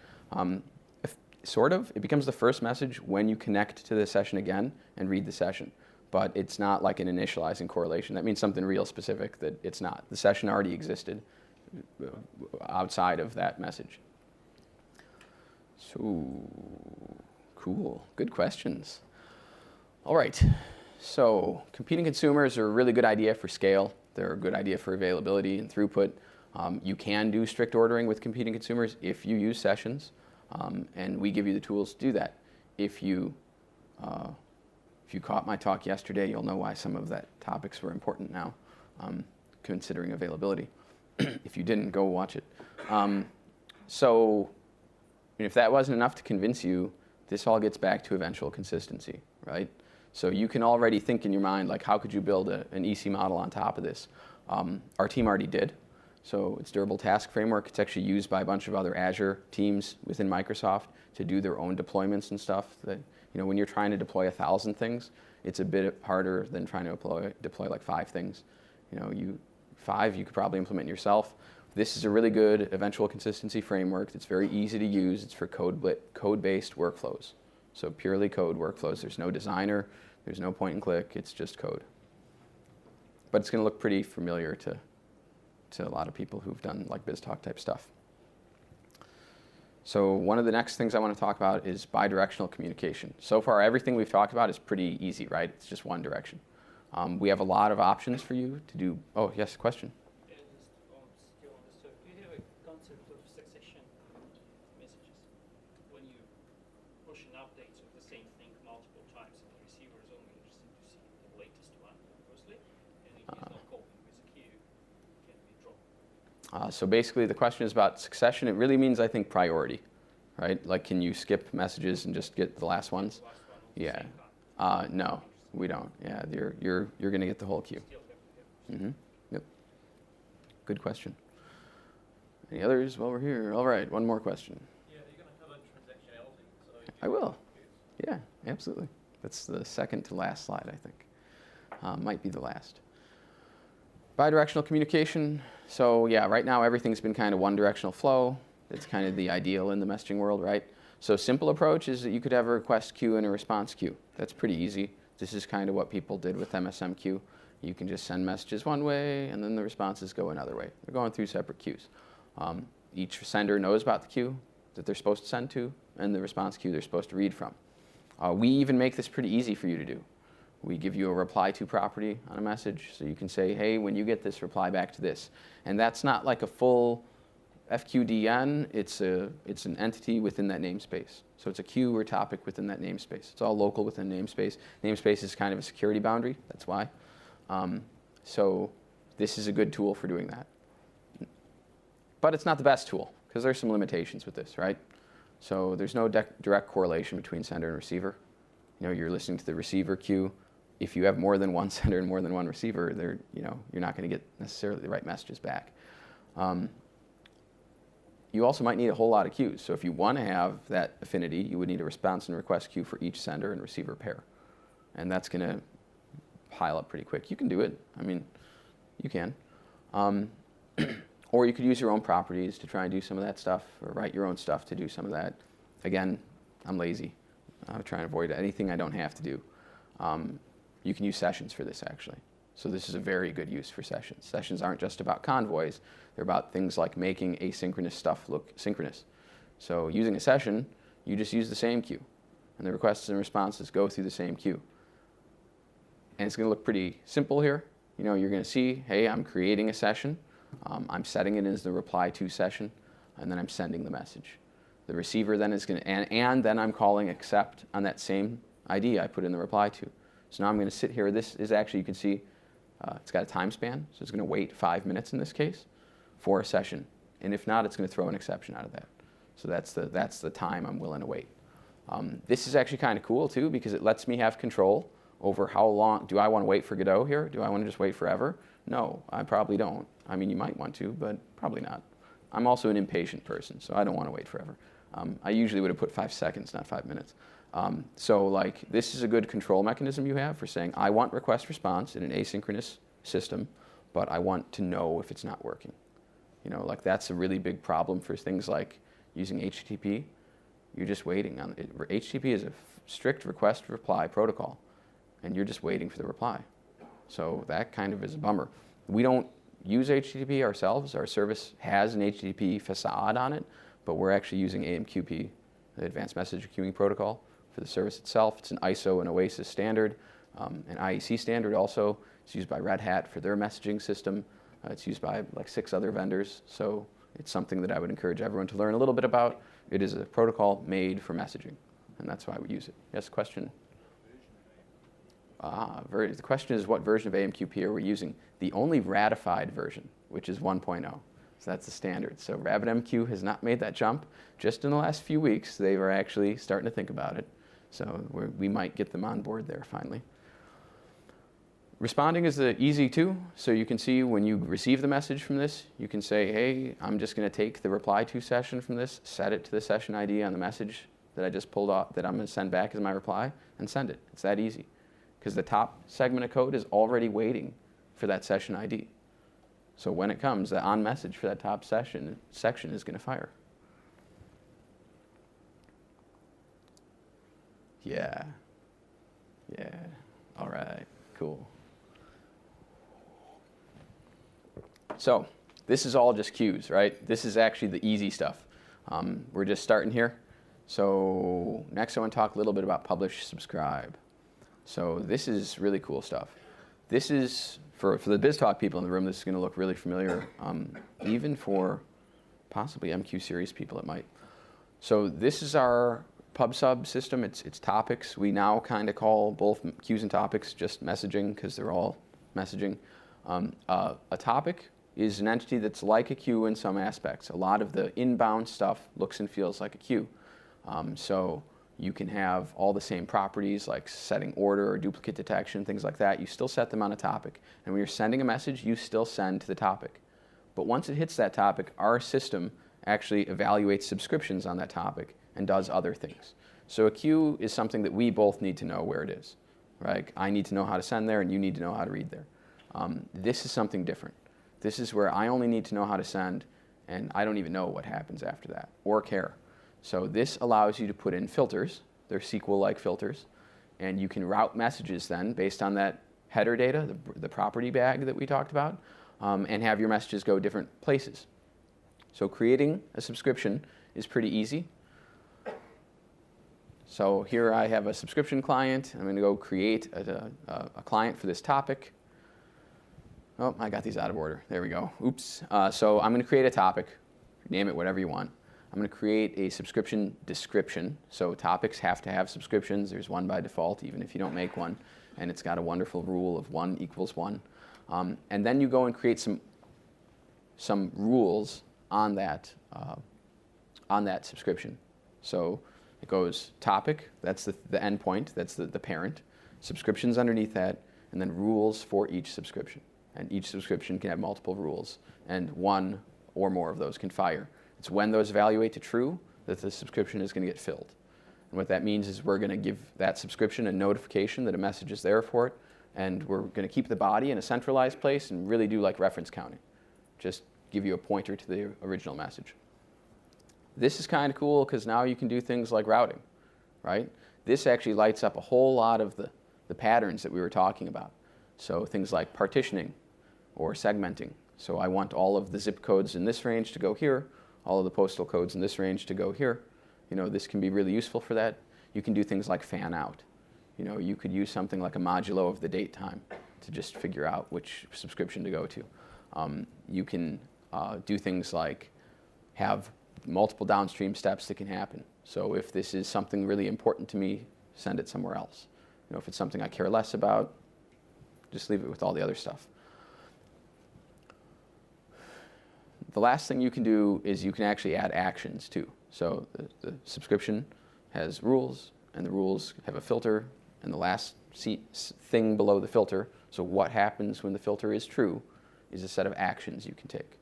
Sort of. It becomes the first message when you connect to the session again and read the session. But it's not like an initializing correlation. That means something real specific that it's not. The session already existed outside of that message. So, cool. Good questions. All right. So, competing consumers are a really good idea for scale. They're a good idea for availability and throughput. You can do strict ordering with competing consumers if you use sessions, and we give you the tools to do that. If you caught my talk yesterday, you'll know why some of that topics were important now, considering availability. If you didn't, go watch it. So if that wasn't enough to convince you, this all gets back to eventual consistency, right? So you can already think in your mind, like, how could you build an EC model on top of this? Our team already did. So it's Durable Task Framework. It's actually used by a bunch of other Azure teams within Microsoft to do their own deployments and stuff. That, you know, when you're trying to deploy 1,000 things, it's a bit harder than trying to deploy like 5 things. You know, 5 you could probably implement yourself. This is a really good eventual consistency framework. It's very easy to use. It's for code-based workflows. So purely code workflows. There's no designer. There's no point and click. It's just code. But it's going to look pretty familiar to a lot of people who've done like BizTalk type stuff. So one of the next things I want to talk about is bidirectional communication. So far, everything we've talked about is pretty easy, right? It's just one direction. We have a lot of options for you to do. Oh, yes, question? Still on this, do you have a concept of succession messages? When you push an update of the same thing multiple times, and the receiver is only interested to see the latest one, obviously, and it is not coping with a queue, can be dropped. So basically, the question is about succession. It really means, I think, priority, right? Like, can you skip messages and just get the last ones? Last one at the Yeah. same time. No, we don't. Yeah, you're going to get the whole queue. Still have to Yep. Good question. Any others while we're here? All right, one more question. Yeah, you're going to cover transactionality. So if I you- will. Yeah, absolutely. That's the second to last slide, I think. Might be the last. Bidirectional communication. So yeah, right now everything's been kind of one directional flow. It's kind of the ideal in the messaging world, right? So simple approach is that you could have a request queue and a response queue. That's pretty easy. This is kind of what people did with MSMQ. You can just send messages one way and then the responses go another way. They're going through separate queues. Each sender knows about the queue that they're supposed to send to and the response queue they're supposed to read from. We even make this pretty easy for you to do. We give you a reply to property on a message, so you can say, hey, when you get this, reply back to this. And that's not like a full FQDN, it's an entity within that namespace. So it's a queue or topic within that namespace. It's all local within namespace. Namespace is kind of a security boundary, that's why. So this is a good tool for doing that. But it's not the best tool, because there's some limitations with this, right? So there's no direct correlation between sender and receiver. You know, you're listening to the receiver queue. If you have more than one sender and more than one receiver, you're not going to get necessarily the right messages back. You also might need a whole lot of queues. So if you want to have that affinity, you would need a response and request queue for each sender and receiver pair. And that's going to pile up pretty quick. You can do it. I mean, you can. Or you could use your own properties to try and do some of that stuff, or write your own stuff to do some of that. Again, I'm lazy. I'm trying to avoid anything I don't have to do. You can use sessions for this, actually. So this is a very good use for sessions. Sessions aren't just about convoys. They're about things like making asynchronous stuff look synchronous. So using a session, you just use the same queue. And the requests and responses go through the same queue. And it's going to look pretty simple here. You know, you're going to see, hey, I'm creating a session. I'm setting it as the reply to session. And then I'm sending the message. The receiver then is going to, and then I'm calling accept on that same ID I put in the reply to. So now I'm going to sit here. This is actually, you can see, it's got a time span. So it's going to wait 5 minutes in this case for a session. And if not, it's going to throw an exception out of that. So that's the time I'm willing to wait. This is actually kind of cool, too, because it lets me have control over how long. Do I want to wait for Godot here? Do I want to just wait forever? No, I probably don't. I mean, you might want to, but probably not. I'm also an impatient person, so I don't want to wait forever. I usually would have put 5 seconds, not 5 minutes. So like, this is a good control mechanism you have for saying, I want request response in an asynchronous system, but I want to know if it's not working. You know, like that's a really big problem for things like using HTTP. You're just waiting on it. HTTP is a strict request reply protocol, and you're just waiting for the reply. So that kind of is a bummer. We don't use HTTP ourselves. Our service has an HTTP facade on it, but we're actually using AMQP, the Advanced Message Queuing Protocol, for the service itself. It's an ISO and OASIS standard, an IEC standard also. It's used by Red Hat for their messaging system. It's used by like 6 other vendors. So it's something that I would encourage everyone to learn a little bit about. It is a protocol made for messaging, and that's why we use it. Yes, question? The question is, what version of AMQP are we using? The only ratified version, which is 1.0. So that's the standard. So RabbitMQ has not made that jump. Just in the last few weeks, they were actually starting to think about it. So we might get them on board there finally. Responding is easy too. So you can see when you receive the message from this, you can say, hey, I'm just going to take the reply to session from this, set it to the session ID on the message that I just pulled off that I'm going to send back as my reply, and send it. It's that easy. Because the top segment of code is already waiting for that session ID. So when it comes, the on message for that top section is going to fire. Yeah. Yeah. All right. Cool. So this is all just queues, right? This is actually the easy stuff. We're just starting here. So next I want to talk a little bit about publish, subscribe. So this is really cool stuff. This is, for the BizTalk people in the room, this is going to look really familiar. Even for possibly MQ series people, it might. So this is our pub/sub system. It's topics. We now kind of call both queues and topics just messaging because they're all messaging. A topic is an entity that's like a queue in some aspects. A lot of the inbound stuff looks and feels like a queue. So you can have all the same properties like setting order or duplicate detection, things like that. You still set them on a topic. And when you're sending a message, you still send to the topic. But once it hits that topic, our system actually evaluates subscriptions on that topic and does other things. So a queue is something that we both need to know where it is. Right? I need to know how to send there, and you need to know how to read there. This is something different. This is where I only need to know how to send, and I don't even know what happens after that, or care. So this allows you to put in filters. They're SQL-like filters. And you can route messages then based on that header data, the property bag that we talked about, and have your messages go different places. So creating a subscription is pretty easy. So here I have a subscription client. I'm going to go create a client for this topic. Oh, I got these out of order. There we go. Oops. So I'm going to create a topic. Name it whatever you want. I'm going to create a subscription description. So topics have to have subscriptions. There's one by default, even if you don't make one. And it's got a wonderful rule of 1 equals 1. And then you go and create some rules on that subscription. So it goes topic, that's the endpoint, that's the parent, subscriptions underneath that, and then rules for each subscription. And each subscription can have multiple rules, and one or more of those can fire. It's when those evaluate to true that the subscription is going to get filled. And what that means is we're going to give that subscription a notification that a message is there for it, and we're going to keep the body in a centralized place and really do like reference counting. Just give you a pointer to the original message. This is kind of cool because now you can do things like routing, right? This actually lights up a whole lot of the patterns that we were talking about. So things like partitioning or segmenting. So I want all of the zip codes in this range to go here, all of the postal codes in this range to go here. You know, this can be really useful for that. You can do things like fan out. You know, you could use something like a modulo of the date time to just figure out which subscription to go to. You can do things like have multiple downstream steps that can happen. So if this is something really important to me, send it somewhere else. You know, if it's something I care less about, just leave it with all the other stuff. The last thing you can do is you can actually add actions too. So the subscription has rules, and the rules have a filter, and the last thing below the filter, so what happens when the filter is true, is a set of actions you can take.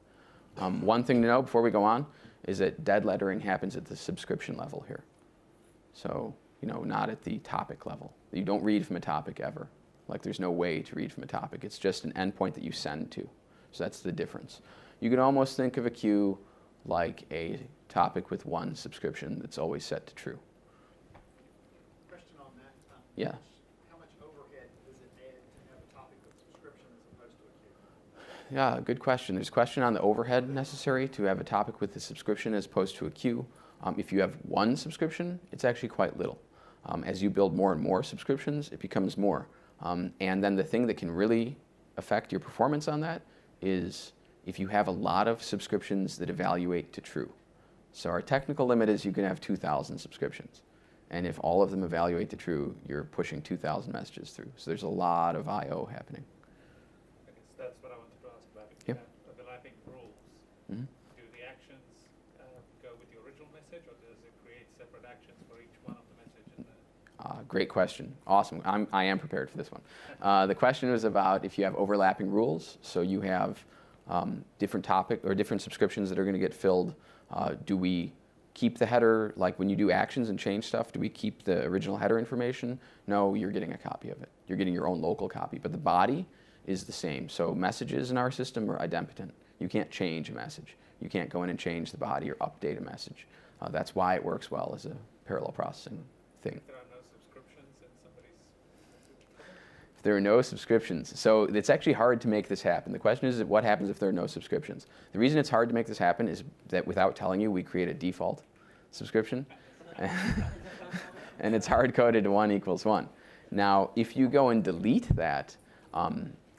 One thing to know before we go on is that dead lettering happens at the subscription level here. So, you know, not at the topic level. You don't read from a topic ever. Like there's no way to read from a topic. It's just an endpoint that you send to. So that's the difference. You can almost think of a queue like a topic with one subscription that's always set to true. Question on that. Yeah. How much overhead does it add to have a topic with subscription as opposed to a queue? Yeah, good question. There's a question on the overhead necessary to have a topic with a subscription as opposed to a queue. If you have one subscription, it's actually quite little. As you build more and more subscriptions, it becomes more. And then the thing that can really affect your performance on that is if you have a lot of subscriptions that evaluate to true. So our technical limit is you can have 2,000 subscriptions. And if all of them evaluate to true, you're pushing 2,000 messages through. So there's a lot of I/O happening. I guess that's what I wanted to ask about. If Yep. you have overlapping rules, Mm-hmm. do the actions go with the original message, or does it create separate actions for each one of the message? Great question. Awesome. I am prepared for this one. The question was about if you have overlapping rules. So you have different topic or different subscriptions that are going to get filled. Do we keep the header, like when you do actions and change stuff, do we keep the original header information? No, you're getting a copy of it. You're getting your own local copy, but the body is the same. So messages in our system are idempotent. You can't change a message. You can't go in and change the body or update a message. That's why it works well as a parallel processing thing. If there are no subscriptions in somebody's message? If there are no subscriptions. So it's actually hard to make this happen. The question is what happens if there are no subscriptions? The reason it's hard to make this happen is that without telling you, we create a default subscription. And it's hard-coded to 1 equals 1. Now, if you go and delete that,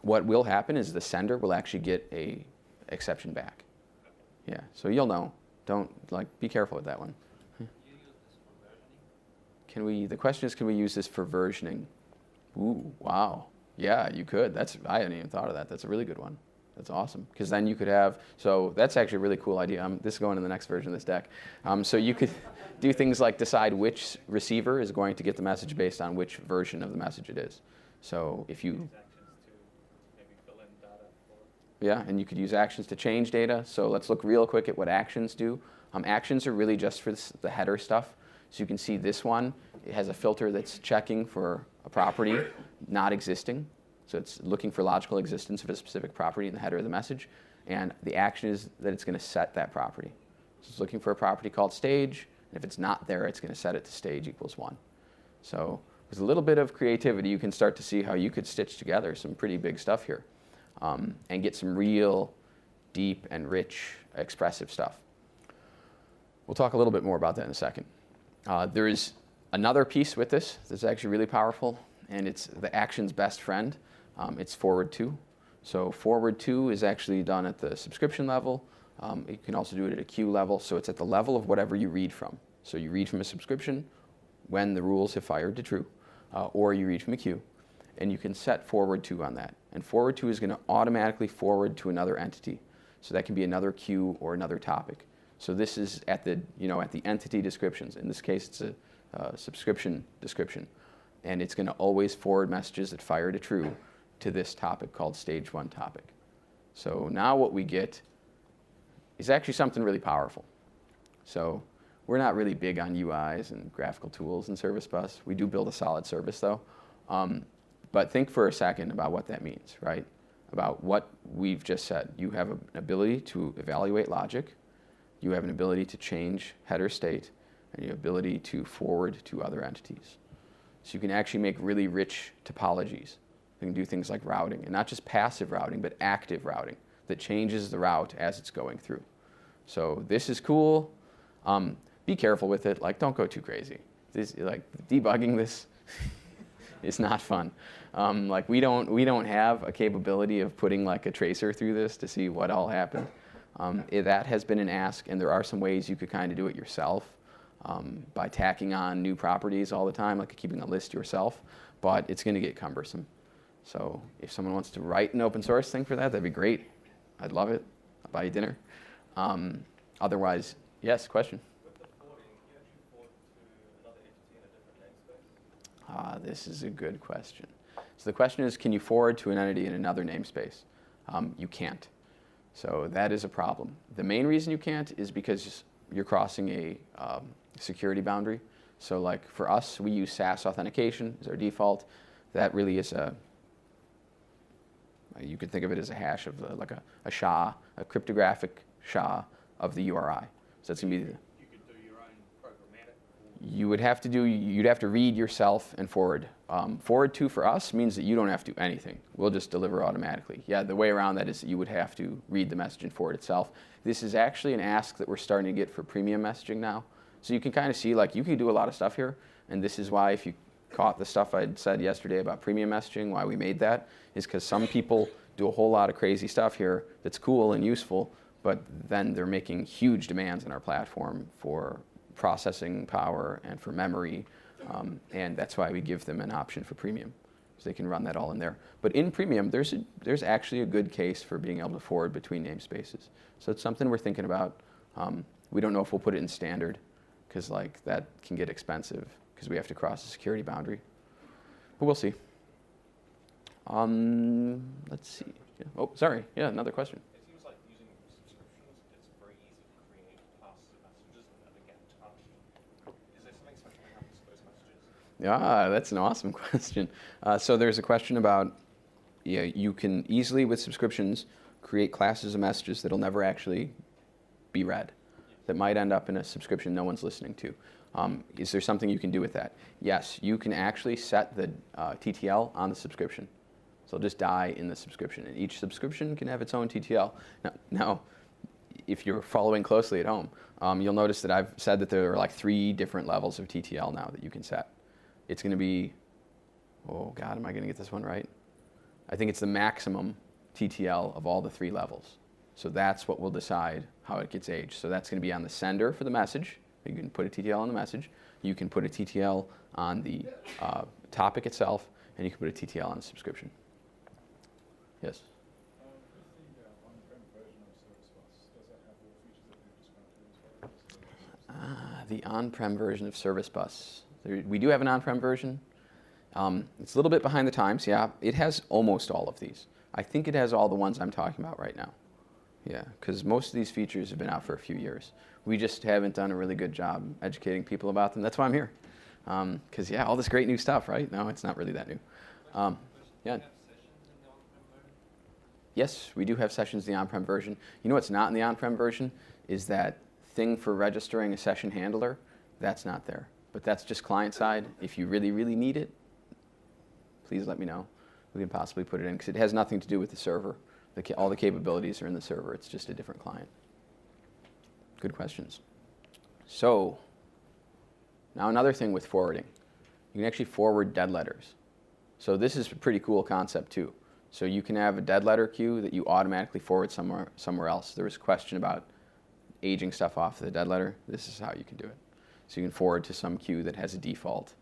what will happen is the sender will actually get a exception back. Yeah, so you'll know. Don't, be careful with that one. Can you use this for versioning? The question is, can we use this for versioning? Ooh, wow. Yeah, you could. I hadn't even thought of that. That's a really good one. That's awesome. Because then you could have, so that's actually a really cool idea. This is going in the next version of this deck. So you could do things like decide which receiver is going to get the message based on which version of the message it is. So if you, Use actions to maybe fill in data for. yeah, and you could use actions to change data. So let's look real quick at what actions do. Actions are really just for the header stuff. So you can see this one, it has a filter that's checking for a property not existing. So it's looking for logical existence of a specific property in the header of the message. And the action is that it's going to set that property. So it's looking for a property called stage. And if it's not there, it's going to set it to stage equals 1. So with a little bit of creativity, you can start to see how you could stitch together some pretty big stuff here and get some real deep and rich expressive stuff. We'll talk a little bit more about that in a second. There is another piece with this that's actually really powerful, and it's the action's best friend. It's forward to. So forward to is actually done at the subscription level. You can also do it at a queue level. So it's at the level of whatever you read from. So you read from a subscription when the rules have fired to true, or you read from a queue. And you can set forward to on that. And forward to is going to automatically forward to another entity. So that can be another queue or another topic. So this is at the, at the entity descriptions. In this case, it's a subscription description. And it's going to always forward messages that fire to true to this topic called stage 1 topic. So now what we get is actually something really powerful. So we're not really big on UIs and graphical tools in Service Bus. We do build a solid service, though. But think for a second about what that means, right? About what we've just said. You have an ability to evaluate logic. You have an ability to change header state. And you have ability to forward to other entities. So you can actually make really rich topologies. You can do things like routing, and not just passive routing, but active routing that changes the route as it's going through. So this is cool. Be careful with it. Like, don't go too crazy. Debugging this is not fun. We don't have a capability of putting like a tracer through this to see what all happened. That has been an ask, and there are some ways you could kind of do it yourself by tacking on new properties all the time, like keeping a list yourself. But it's going to get cumbersome. So if someone wants to write an open source thing for that, that'd be great. I'd love it. I'll buy you dinner. Otherwise, yes, question? With the forwarding, can you actually forward to another entity in a different namespace? This is a good question. So the question is, can you forward to an entity in another namespace? You can't. So that is a problem. The main reason you can't is because you're crossing a security boundary. So like for us, we use SaaS authentication as our default. That really is you could think of it as a hash of like a SHA, a cryptographic SHA of the URI. So that's going to be You could do your own programmatic. you'd have to read yourself and forward. Forward to for us means that you don't have to do anything. We'll just deliver automatically. Yeah, the way around that is that you would have to read the message and forward itself. This is actually an ask that we're starting to get for premium messaging now. So you can kind of see like you can do a lot of stuff here, and this is why if you caught the stuff I'd said yesterday about premium messaging, why we made that, is because some people do a whole lot of crazy stuff here that's cool and useful, but then they're making huge demands on our platform for processing power and for memory, and that's why we give them an option for premium, so they can run that all in there. But in premium, there's actually a good case for being able to forward between namespaces. So it's something we're thinking about. We don't know if we'll put it in standard, because like that can get expensive, because we have to cross the security boundary. But we'll see. Let's see. Yeah. Oh, sorry. Yeah, another question. It seems like using subscriptions, it's very easy to create passive messages that never get touched. Is there something special that happens to those messages? Yeah, that's an awesome question. So there's a question about, you can easily, with subscriptions, create classes of messages that'll never actually be read, that might end up in a subscription no one's listening to. Is there something you can do with that? Yes, you can actually set the TTL on the subscription. So it'll just die in the subscription. And each subscription can have its own TTL. Now if you're following closely at home, you'll notice that I've said that there are like 3 different levels of TTL now that you can set. It's going to be, oh God, am I going to get this one right? I think it's the maximum TTL of all the 3 levels. So that's what will decide how it gets aged. So that's going to be on the sender for the message. You can put a TTL on the message. You can put a TTL on the topic itself, and you can put a TTL on the subscription. Yes? With the The on-prem version of Service Bus. We do have an on-prem version. It's a little bit behind the times, yeah. It has almost all of these. I think it has all the ones I'm talking about right now. Yeah, because most of these features have been out for a few years. We just haven't done a really good job educating people about them. That's why I'm here. Because, yeah, all this great new stuff, right? No, it's not really that new. Yeah. Yes, we do have sessions in the on-prem version. You know what's not in the on-prem version is that thing for registering a session handler. That's not there. But that's just client-side. If you really, really need it, please let me know. We can possibly put it in, because it has nothing to do with the server. All the capabilities are in the server. It's just a different client. Good questions. So now another thing with forwarding. You can actually forward dead letters. So this is a pretty cool concept, too. So you can have a dead letter queue that you automatically forward somewhere else. There was a question about aging stuff off the dead letter. This is how you can do it. So you can forward to some queue that has a default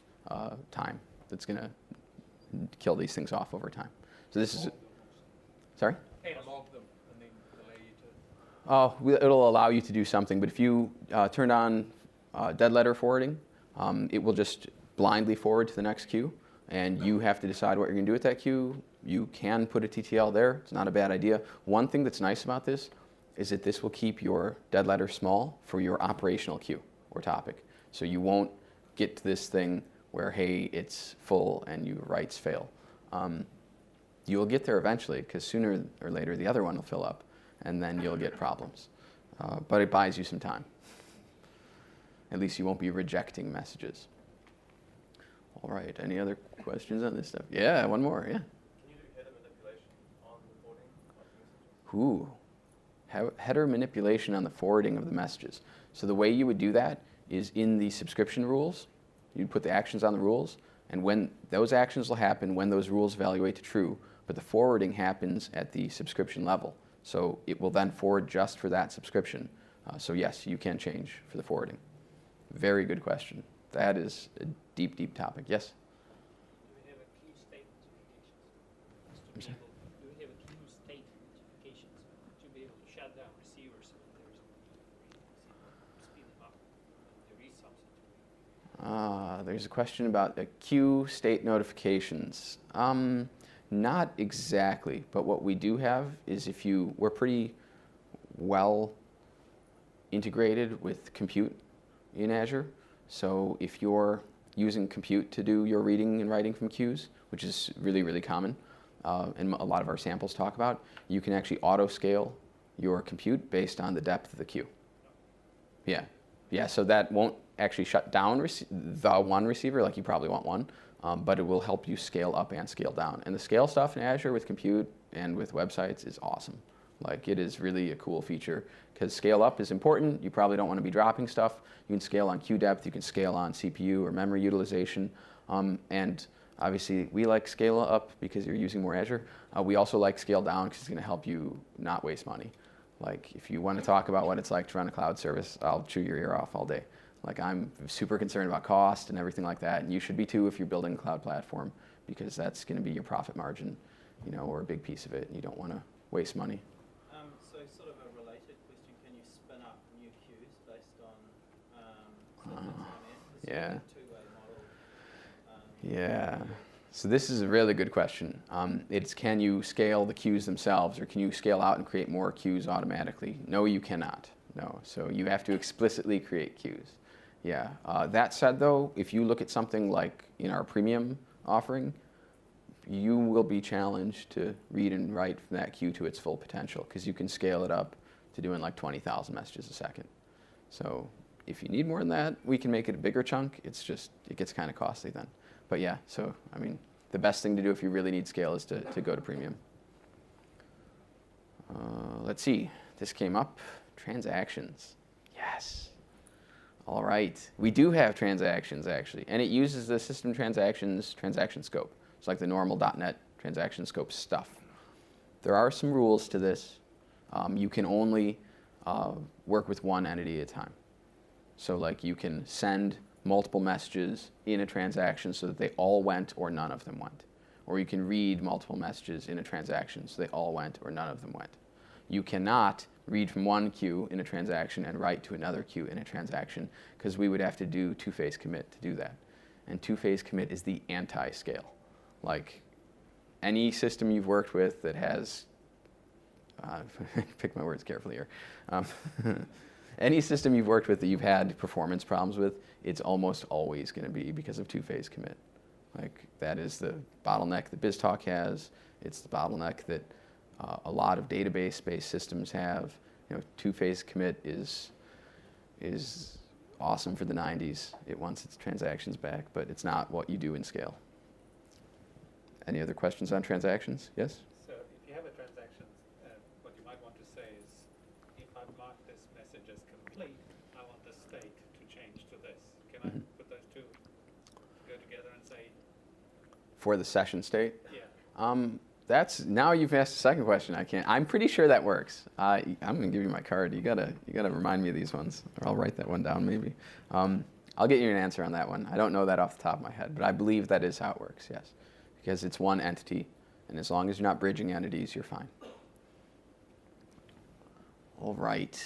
time that's going to kill these things off over time. So this is... Sorry? Log them and then allow you to... Oh, it'll allow you to do something, but if you turn on dead letter forwarding, it will just blindly forward to the next queue, and you have to decide what you're going to do with that queue. You can put a TTL there. It's not a bad idea. One thing that's nice about this is that this will keep your dead letter small for your operational queue or topic. So you won't get to this thing where, hey, it's full and your writes fail. You'll get there eventually, because sooner or later the other one will fill up, and then you'll get problems. But it buys you some time. At least you won't be rejecting messages. All right, any other questions on this stuff? Yeah, one more, yeah. Can you do header manipulation on the forwarding of messages? Ooh, header manipulation on the forwarding of the messages. So the way you would do that is in the subscription rules. You'd put the actions on the rules, and when those actions will happen when those rules evaluate to true, but the forwarding happens at the subscription level. So it will then forward just for that subscription. So yes, you can change for the forwarding. Very good question. That is a deep, deep topic. Yes? Do we have a queue state notifications? Do we have a queue state notifications to be able to shut down receivers when there's speed them up and there is something? There's a question about the queue state notifications. Not exactly, but what we do have is we're pretty well integrated with compute in Azure. So if you're using compute to do your reading and writing from queues, which is really, really common, and a lot of our samples talk about, you can actually auto-scale your compute based on the depth of the queue. Yeah, so that won't actually shut down the one receiver, like you probably want one, but it will help you scale up and scale down. And the scale stuff in Azure with compute and with websites is awesome. Like, it is really a cool feature, because scale up is important. You probably don't want to be dropping stuff. You can scale on queue depth. You can scale on CPU or memory utilization. And obviously, we like scale up because you're using more Azure. We also like scale down because it's going to help you not waste money. Like, if you want to talk about what it's like to run a cloud service, I'll chew your ear off all day. Like, I'm super concerned about cost and everything like that, and you should be too if you're building a cloud platform, because that's going to be your profit margin, or a big piece of it, and you don't want to waste money. So sort of a related question, can you spin up new queues based on stuff that's come in? Yeah. It's sort of a two-way model. Yeah. So this is a really good question. It's, can you scale the queues themselves, or can you scale out and create more queues automatically? No, you cannot. No. So you have to explicitly create queues. Yeah. That said, though, if you look at something like in our premium offering, you will be challenged to read and write from that queue to its full potential, because you can scale it up to doing like 20,000 messages a second. So if you need more than that, we can make it a bigger chunk. It's just, it gets kind of costly then. But yeah, so I mean, the best thing to do if you really need scale is to go to premium. Let's see, this came up. Transactions. Yes. All right. We do have transactions, actually, and it uses the system transactions transaction scope. It's like the normal .NET transaction scope stuff. There are some rules to this. You can only work with one entity at a time. So like, you can send multiple messages in a transaction so that they all went or none of them went. Or you can read multiple messages in a transaction so they all went or none of them went. You cannot read from one queue in a transaction and write to another queue in a transaction, because we would have to do two-phase commit to do that. And two-phase commit is the anti-scale. Like any system you've worked with that has, pick my words carefully here, any system you've worked with that you've had performance problems with, it's almost always going to be because of two-phase commit. Like that is the bottleneck that BizTalk has. It's the bottleneck that a lot of database-based systems have. You know, two-phase commit is awesome for the 90s. It wants its transactions back, but it's not what you do in scale. Any other questions on transactions? Yes? So if you have a transaction, what you might want to say is, if I mark this message as complete, I want the state to change to this. Can I put those two go together and say, For the session state? yeah. That's, now you've asked a second question. I'm pretty sure that works. I'm going to give you my card. You gotta remind me of these ones, or I'll write that one down maybe. I'll get you an answer on that one. I don't know that off the top of my head, but I believe that is how it works, yes. Because it's one entity, and as long as you're not bridging entities, you're fine. All right,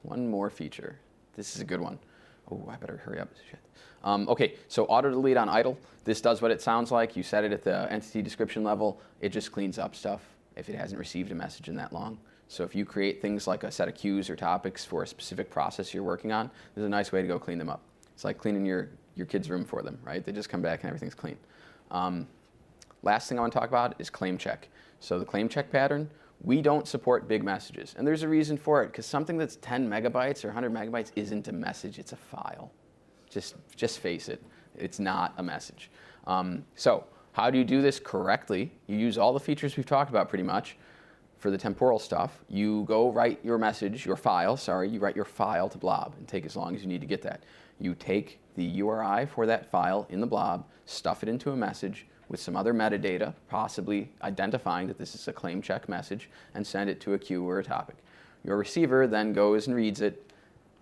one more feature. This is a good one. Oh, I better hurry up. Shit. Okay, so auto delete on idle. This does what it sounds like. You set it at the entity description level. It just cleans up stuff if it hasn't received a message in that long. So if you create things like a set of queues or topics for a specific process you're working on, this is a nice way to go clean them up. It's like cleaning your kid's room for them, right? They just come back and everything's clean. Last thing I want to talk about is claim check. So the claim check pattern, we don't support big messages. And there's a reason for it, because something that's 10 megabytes or 100 megabytes isn't a message, it's a file. Just face it, it's not a message. So how do you do this correctly? You use all the features we've talked about pretty much. For the temporal stuff, you go write your message, you write your file to blob and take as long as you need to get that. You take the URI for that file in the blob, stuff it into a message with some other metadata, possibly identifying that this is a claim check message, and send it to a queue or a topic. Your receiver then goes and reads it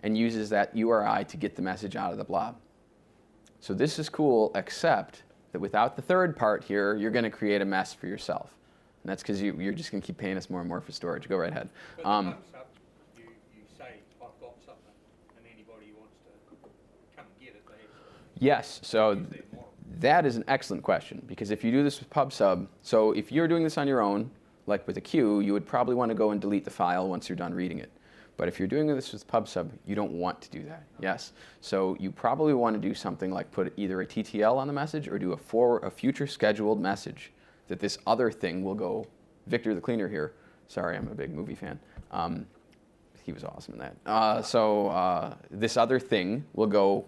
and uses that URI to get the message out of the blob. So this is cool, except that without the third part here, you're going to create a mess for yourself. And that's because you're just going to keep paying us more and more for storage. Go right ahead. But the concept, you say, I've got something, and anybody who wants to come and get it, they Yes, so that is an excellent question, because if you do this with PubSub, so if you're doing this on your own, like with a queue, you would probably want to go and delete the file once you're done reading it. But if you're doing this with PubSub, you don't want to do that, yes. So you probably want to do something like put either a TTL on the message or do a future scheduled message that this other thing will go, Victor the Cleaner here, sorry, I'm a big movie fan. He was awesome in that. This other thing will go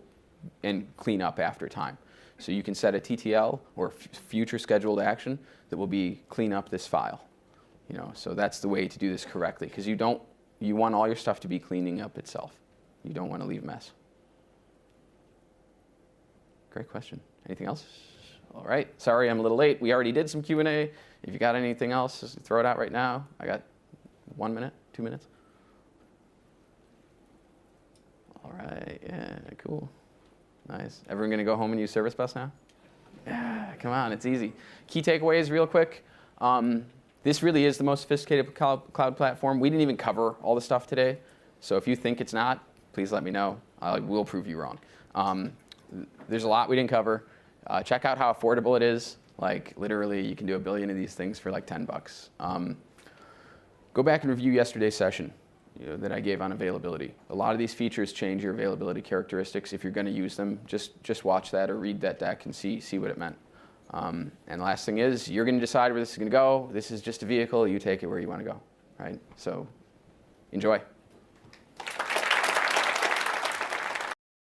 and clean up after time. So you can set a TTL or future scheduled action that will be clean up this file. You know, so that's the way to do this correctly, because you want all your stuff to be cleaning up itself. You don't want to leave a mess. Great question. Anything else? All right. Sorry, I'm a little late. We already did some Q&A. If you got anything else, just throw it out right now. I got 1 minute, 2 minutes. All right. Yeah, cool. Nice. Everyone going to go home and use Service Bus now? Yeah, come on. It's easy. Key takeaways real quick. This really is the most sophisticated cloud platform. We didn't even cover all the stuff today. So if you think it's not, please let me know. I will prove you wrong. There's a lot we didn't cover. Check out how affordable it is. Like literally, you can do 1 billion of these things for like $10. Go back and review yesterday's session that I gave on availability. A lot of these features change your availability characteristics. If you're going to use them, just watch that or read that deck and see what it meant. And the last thing is, you're going to decide where this is going to go. This is just a vehicle. You take it where you want to go, right? So enjoy.